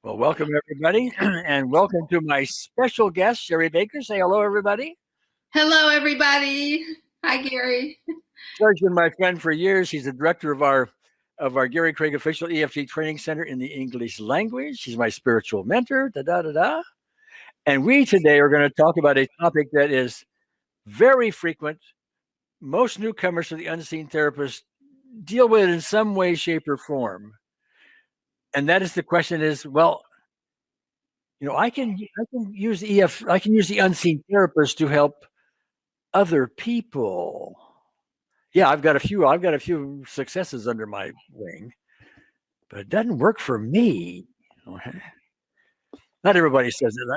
Well, welcome everybody, and welcome to my special guest, Sherry Baker. Say hello, everybody. Hello, everybody. Hi, Gary. Sherry's been my friend for years. He's the director of our Gary Craig official EFT training center in the English language. He's my spiritual mentor. Da da da da. And we today are going to talk about a topic that is very frequent. Most newcomers to the unseen therapist deal with it in some way, shape, or form. And that is the question: is I can use I can use the unseen therapist to help other people. Yeah, I've got a few successes under my wing, but it doesn't work for me. Okay. Not everybody says it.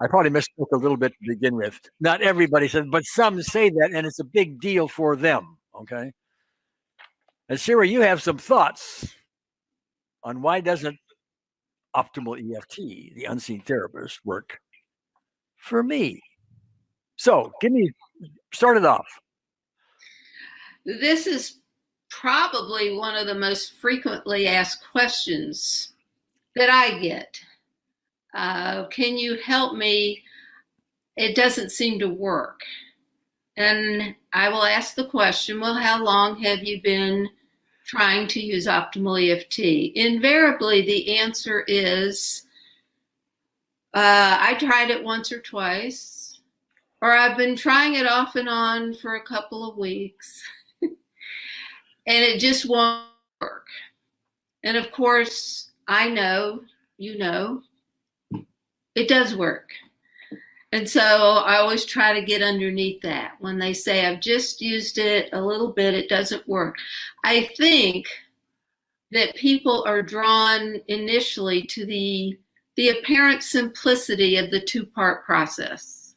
I probably misspoke a little bit to begin with. Not everybody says, but some say that, and it's a big deal for them. Okay. And Sarah, you have some thoughts on why doesn't optimal EFT, the unseen therapist, work for me? So start it off. This is probably one of the most frequently asked questions that I get. Can you help me? It doesn't seem to work. And I will ask the question, well, how long have you been trying to use optimal EFT? Invariably, the answer is, I tried it once or twice, or I've been trying it off and on for a couple of weeks, and it just won't work. And of course, I know, it does work. And so I always try to get underneath that. When they say, I've just used it a little bit, it doesn't work. I think that people are drawn initially to the apparent simplicity of the two-part process.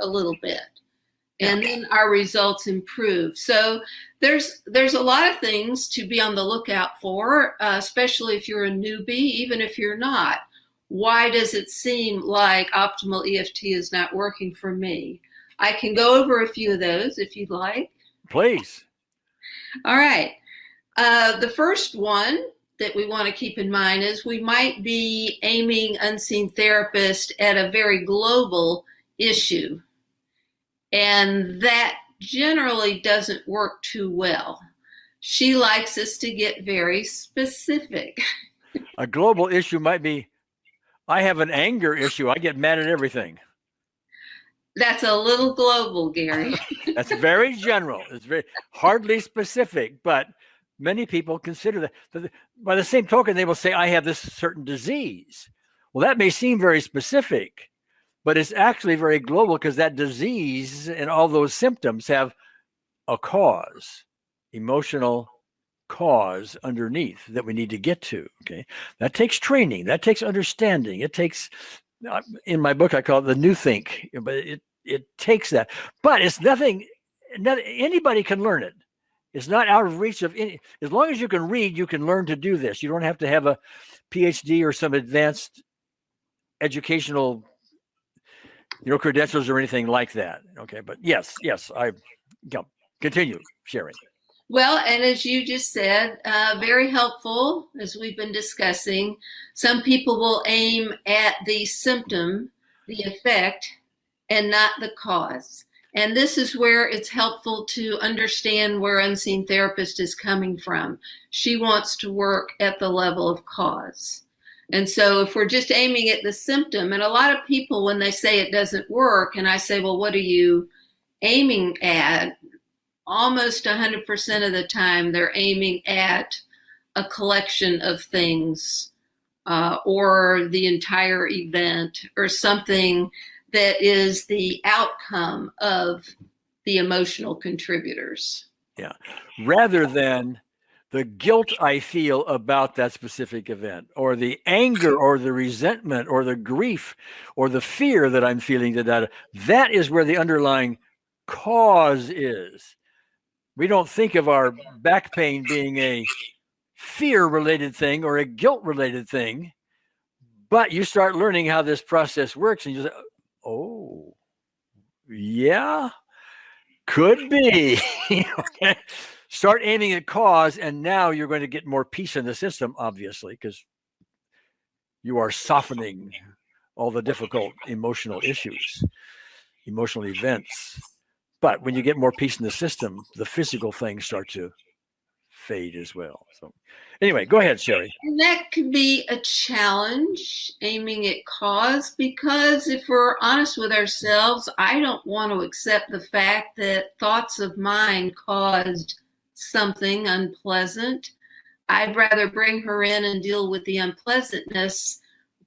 a little bit. And then our results improve. So there's a lot of things to be on the lookout for, especially if you're a newbie, even if you're not. Why does it seem like optimal EFT is not working for me? I can go over a few of those if you'd like. Please. All right. The first one that we want to keep in mind is we might be aiming Unseen Therapist at a very global issue. And that generally doesn't work too well. She likes us to get very specific. A global issue might be, I have an anger issue. I get mad at everything. That's a little global, Gary. That's very general. It's very hardly specific, but many people consider that. By the same token, they will say, I have this certain disease. Well, that may seem very specific, but it's actually very global because that disease and all those symptoms have a cause, emotional cause underneath that we need to get to. Okay. That takes training. That takes understanding. It takes, in my book, I call it the new think, but it takes that. But it's nothing, anybody can learn it. It's not out of reach of any, as long as you can read, you can learn to do this. You don't have to have a PhD or some advanced educational, credentials or anything like that. Okay. But yes, continue sharing. Well, and as you just said, very helpful, as we've been discussing. Some people will aim at the symptom, the effect, and not the cause. And this is where it's helpful to understand where Unseen Therapist is coming from. She wants to work at the level of cause. And so if we're just aiming at the symptom, and a lot of people, when they say it doesn't work, and I say, well, what are you aiming at? Almost 100% of the time, they're aiming at a collection of things or the entire event or something that is the outcome of the emotional contributors. Yeah. Rather than the guilt I feel about that specific event, or the anger or the resentment or the grief or the fear that I'm feeling, that is where the underlying cause is. We don't think of our back pain being a fear-related thing or a guilt-related thing, but you start learning how this process works and you say, oh, yeah, could be. Okay. Start aiming at cause, and now you're going to get more peace in the system, obviously, because you are softening all the difficult emotional issues, emotional events. But when you get more peace in the system, the physical things start to fade as well. So anyway, go ahead, Sherry. And that can be a challenge, aiming at cause, because if we're honest with ourselves, I don't want to accept the fact that thoughts of mine caused something unpleasant. I'd rather bring her in and deal with the unpleasantness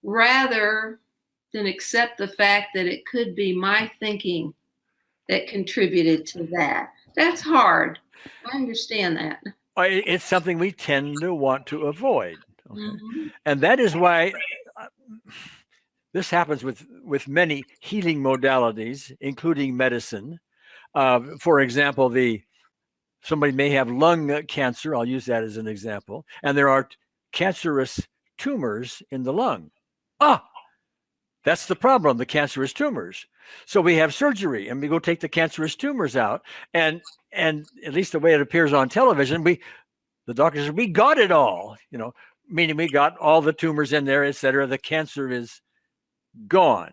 rather than accept the fact that it could be my thinking that contributed to that. That's hard. I understand that. It's something we tend to want to avoid. Okay? Mm-hmm. And that is why this happens with many healing modalities, including medicine. For example, somebody may have lung cancer. I'll use that as an example. And there are cancerous tumors in the lung. That's the problem, the cancerous tumors. So we have surgery and we go take the cancerous tumors out. And at least the way it appears on television, the doctor says, we got it all, meaning we got all the tumors in there, et cetera. The cancer is gone.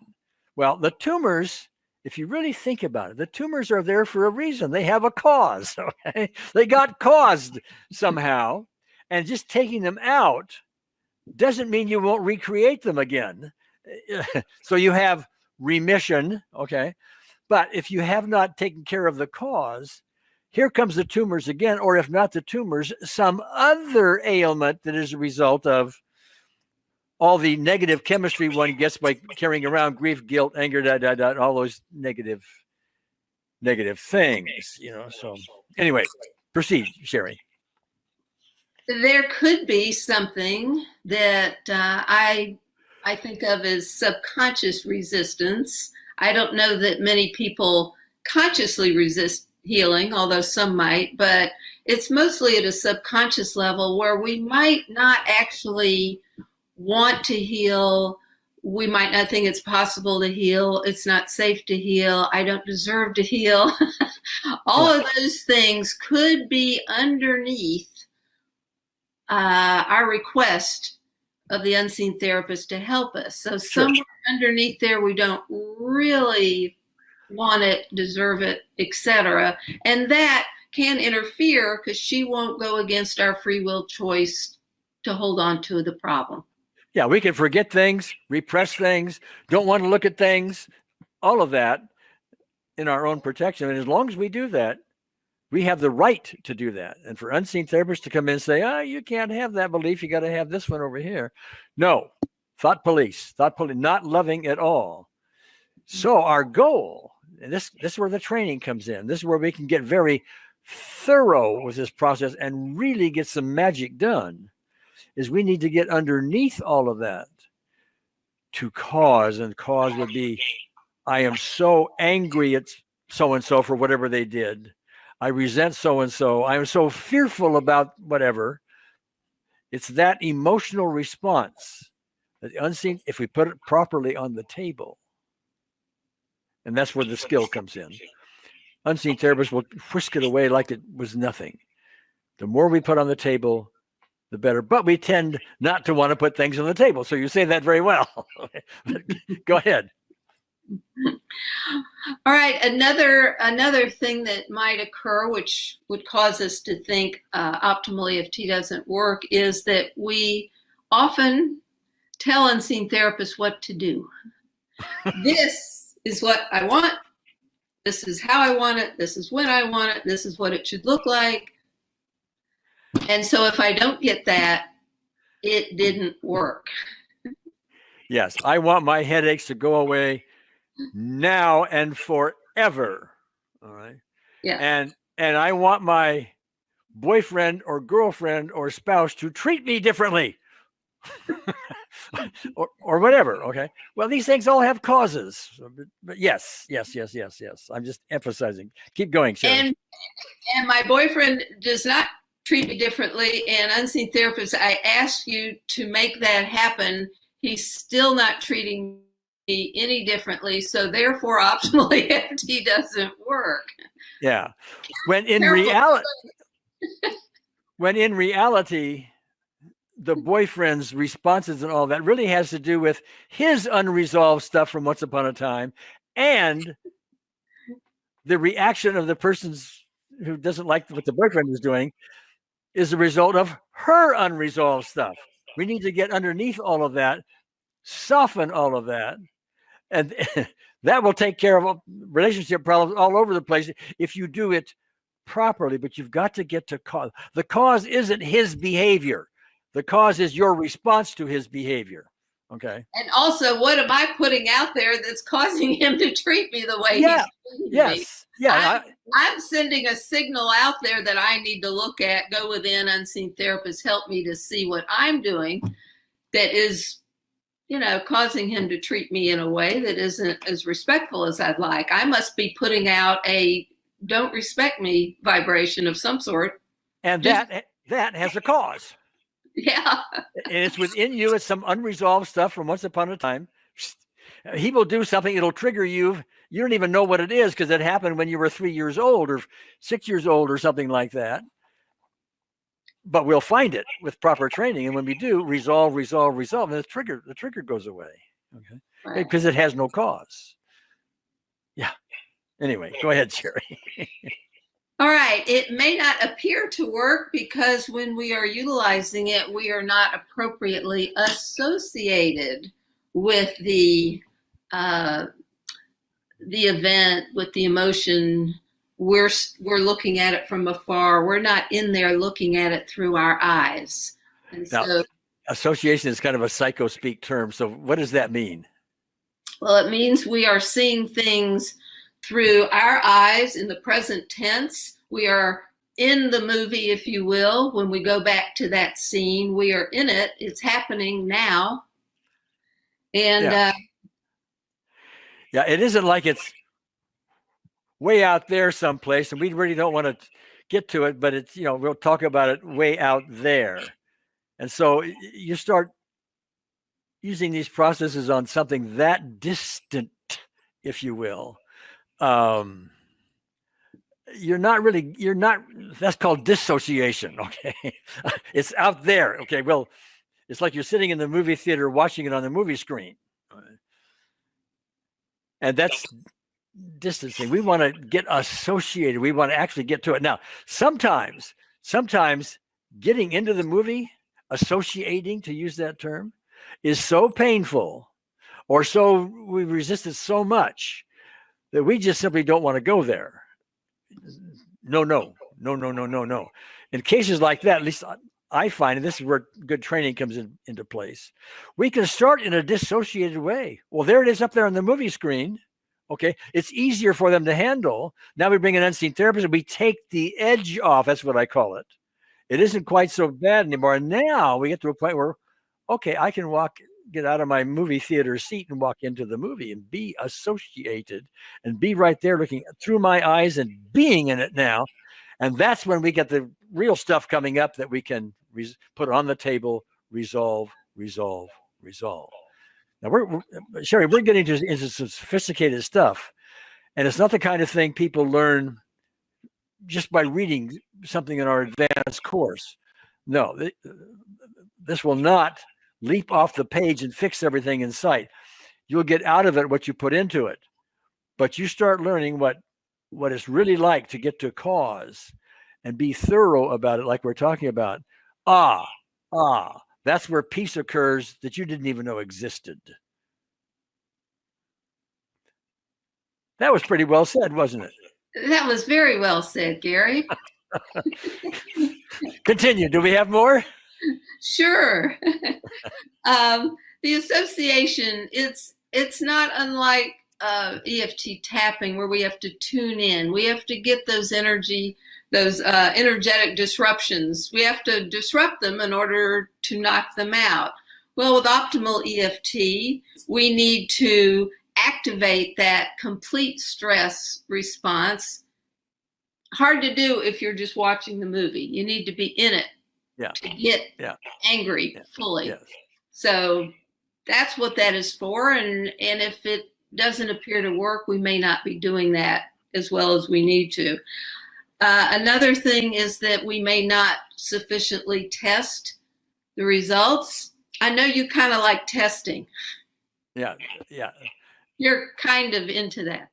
Well, the tumors, if you really think about it, the tumors are there for a reason. They have a cause. Okay? They got caused somehow. And just taking them out doesn't mean you won't recreate them again. So you have remission, okay? But if you have not taken care of the cause, here comes the tumors again, or if not the tumors, some other ailment that is a result of all the negative chemistry one gets by carrying around grief, guilt, anger, all those negative things, So anyway, proceed, Sherry. There could be something that I think of as subconscious resistance. I don't know that many people consciously resist healing, although some might, but it's mostly at a subconscious level where we might not actually want to heal. We might not think it's possible to heal. It's not safe to heal. I don't deserve to heal. All of those things could be underneath our request of the unseen therapist to help us. So somewhere underneath there, we don't really want it, deserve it, etc. And that can interfere because she won't go against our free will choice to hold on to the problem. Yeah, we can forget things, repress things, don't want to look at things, all of that in our own protection. And as long as we do that, we have the right to do that. And for unseen therapists to come in and say, you can't have that belief, you got to have this one over here. No, thought police, not loving at all. So our goal, and this is where the training comes in. This is where we can get very thorough with this process and really get some magic done, is we need to get underneath all of that to cause. And cause would be, I am so angry at so-and-so for whatever they did. I resent so-and-so. I am so fearful about whatever. It's that emotional response that the unseen, if we put it properly on the table, and that's where the skill comes in. Unseen therapists will whisk it away like it was nothing. The more we put on the table, the better. But we tend not to want to put things on the table. So you say that very well. Go ahead. All right. Another thing that might occur, which would cause us to think optimal EFT doesn't work, is that we often tell unseen therapists what to do. This is what I want. This is how I want it. This is when I want it. This is what it should look like. And so if I don't get that, it didn't work. Yes, I want my headaches to go away now and forever. All right. Yeah. And I want my boyfriend or girlfriend or spouse to treat me differently. or whatever. Okay. Well, these things all have causes. But yes. I'm just emphasizing. Keep going, Sharon. And my boyfriend does not treat me differently. And unseen therapist, I ask you to make that happen. He's still not treating me any differently. So therefore, optimal EFT doesn't work. Yeah. When in reality, the boyfriend's responses and all that really has to do with his unresolved stuff from once upon a time, and the reaction of the person who doesn't like what the boyfriend is doing is the result of her unresolved stuff. We need to get underneath all of that, soften all of that, and that will take care of relationship problems all over the place if you do it properly. But you've got to get to cause. The cause isn't his behavior. The cause is your response to his behavior. Okay. And also, what am I putting out there that's causing him to treat me the way he's treating me? Yeah. I'm sending a signal out there that I need to look at, go within, unseen therapists, help me to see what I'm doing that is, causing him to treat me in a way that isn't as respectful as I'd like. I must be putting out a don't respect me vibration of some sort. And that has a cause. Yeah. And it's within you. It's some unresolved stuff from once upon a time. He will do something. It'll trigger you. You don't even know what it is because it happened when you were 3 years old or 6 years old or something like that. But we'll find it with proper training. And when we do, resolve, and the trigger goes away. Okay. Right. Because it has no cause. Yeah. Anyway, go ahead, Sherry. All right. It may not appear to work because when we are utilizing it, we are not appropriately associated with the event, with the emotion. We're looking at it from afar. We're not in there looking at it through our eyes. And now, association is kind of a psycho-speak term. So what does that mean? Well, it means we are seeing things through our eyes in the present tense. We are in the movie, if you will. When we go back to that scene, we are in it. It's happening now. And Yeah, it isn't like it's way out there someplace and we really don't want to get to it, but it's, we'll talk about it way out there. And so you start using these processes on something that distant, if you will. You're not, that's called dissociation. Okay. It's out there. Okay. Well, it's like you're sitting in the movie theater watching it on the movie screen. And that's distancing. We want to get associated. We want to actually get to it. Now, sometimes getting into the movie, associating, to use that term, is so painful, or so we resist it so much that we just simply don't want to go there. No. In cases like that, at least I find, and this is where good training comes into place, we can start in a dissociated way. Well, there it is up there on the movie screen. Okay, it's easier for them to handle. Now we bring an unseen therapist and we take the edge off. That's what I call it. It isn't quite so bad anymore. And now we get to a point where, okay, I can get out of my movie theater seat and walk into the movie and be associated and be right there looking through my eyes and being in it now. And that's when we get the real stuff coming up that we can put on the table, resolve. Now, Sherry, we're getting into some sophisticated stuff, and it's not the kind of thing people learn just by reading something in our advanced course. No, this will not leap off the page and fix everything in sight. You'll get out of it what you put into it, but you start learning what it's really like to get to cause and be thorough about it, like we're talking about. That's where peace occurs that you didn't even know existed. That was pretty well said, wasn't it? That was very well said, Gary. Continue. Do we have more? Sure. The association, it's not unlike EFT tapping, where we have to tune in. We have to get those energetic disruptions. We have to disrupt them in order to knock them out. Well, with optimal EFT, we need to activate that complete stress response. Hard to do if you're just watching the movie. You need to be in it to get angry fully. Yes. So that's what that is for. And if it doesn't appear to work, we may not be doing that as well as we need to. Another thing is that we may not sufficiently test the results. I know you kind of like testing. Yeah. You're kind of into that.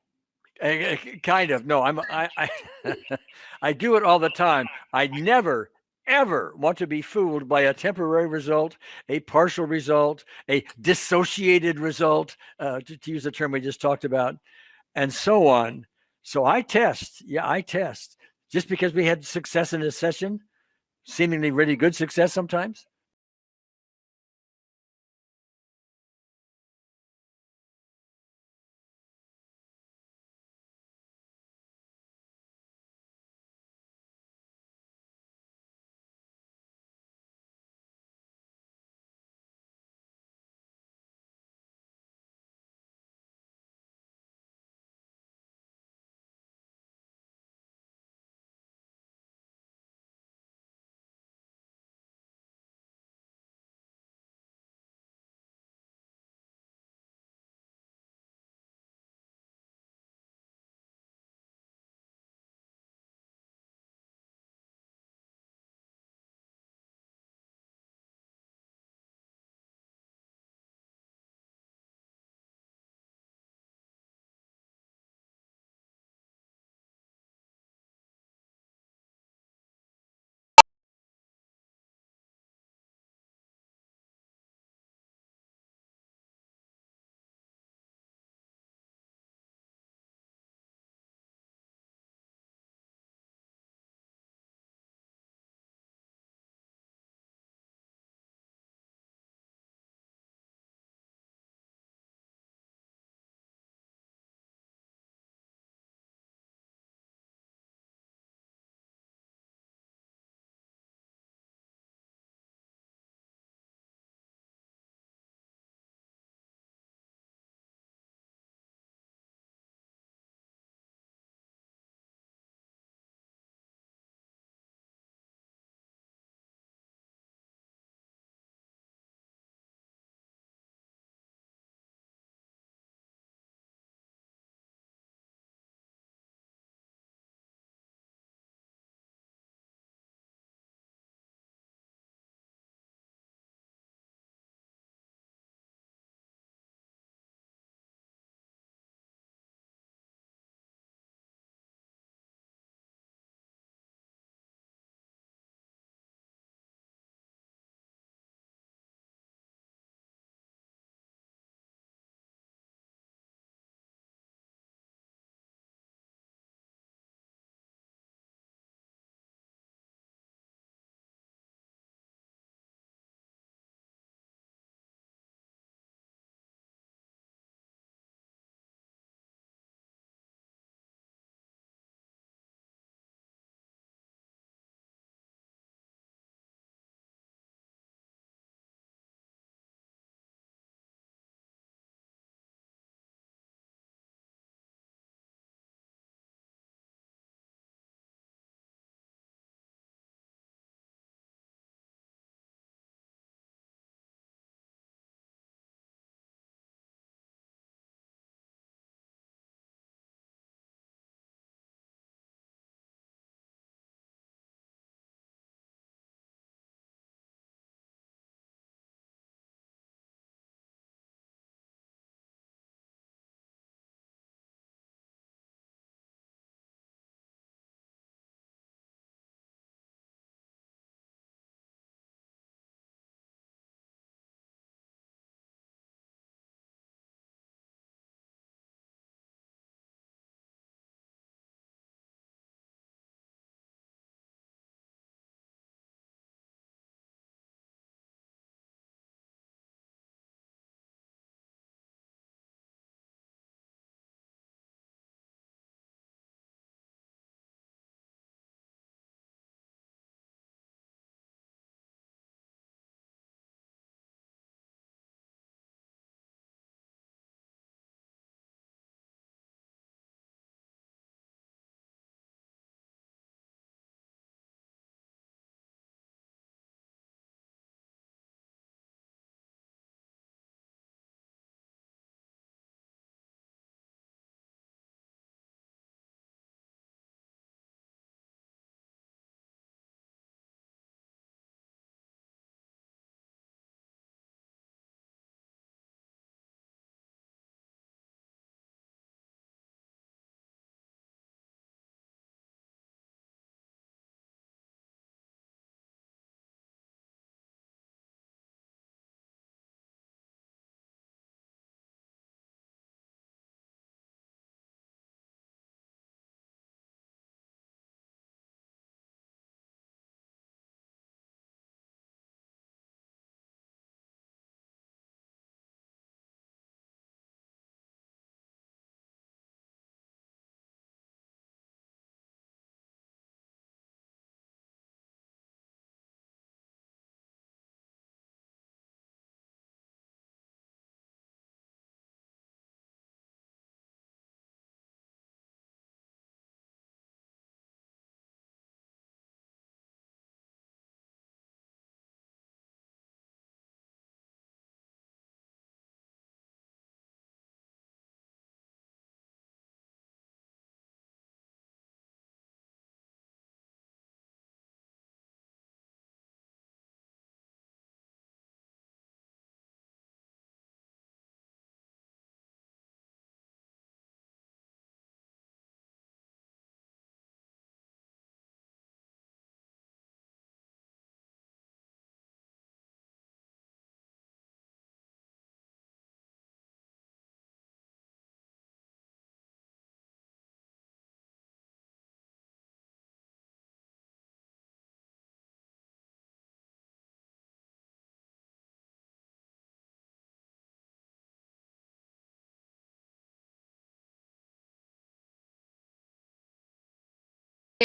Kind of. No, I do it all the time. I never, ever want to be fooled by a temporary result, a partial result, a dissociated result, to use the term we just talked about, and so on. So I test. Yeah, I test. Just because we had success in a session, seemingly really good success sometimes,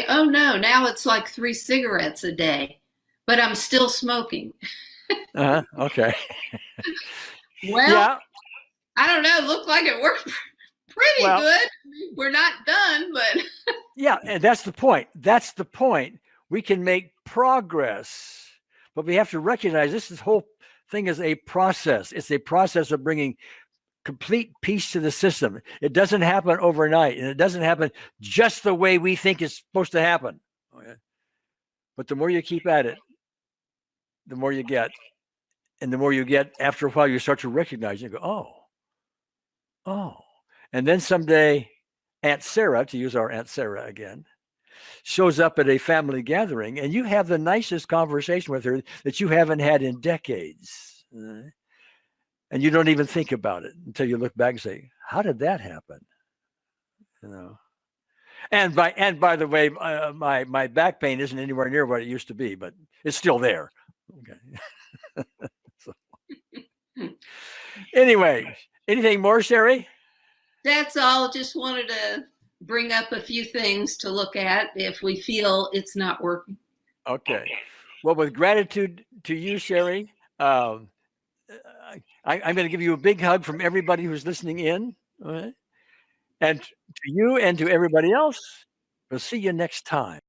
oh no, now it's like 3 cigarettes a day, but I'm still smoking. Okay. Well, Yeah. I don't know. Looked like it worked pretty Well, good. We're not done, but yeah, and that's the point. That's the point. We can make progress, but we have to recognize this whole thing is a process. It's a process of bringing complete peace to the system. It doesn't happen overnight, and it doesn't happen just the way we think it's supposed to happen. Okay? But the more you keep at it, the more you get. And the more you get, after a while, you start to recognize, you go, oh. And then someday, Aunt Sarah, to use our Aunt Sarah again, shows up at a family gathering, and you have the nicest conversation with her that you haven't had in decades. And you don't even think about it until you look back and say, how did that happen? You know. And by the way, my back pain isn't anywhere near what it used to be, but it's still there. Okay. So, anyway, anything more, Sherry? that's all. Just wanted to bring up a few things to look at if we feel it's not working. Okay. Well, with gratitude to you, Sherry, I'm going to give you a big hug from everybody who's listening in. All right? And to you and to everybody else, we'll see you next time.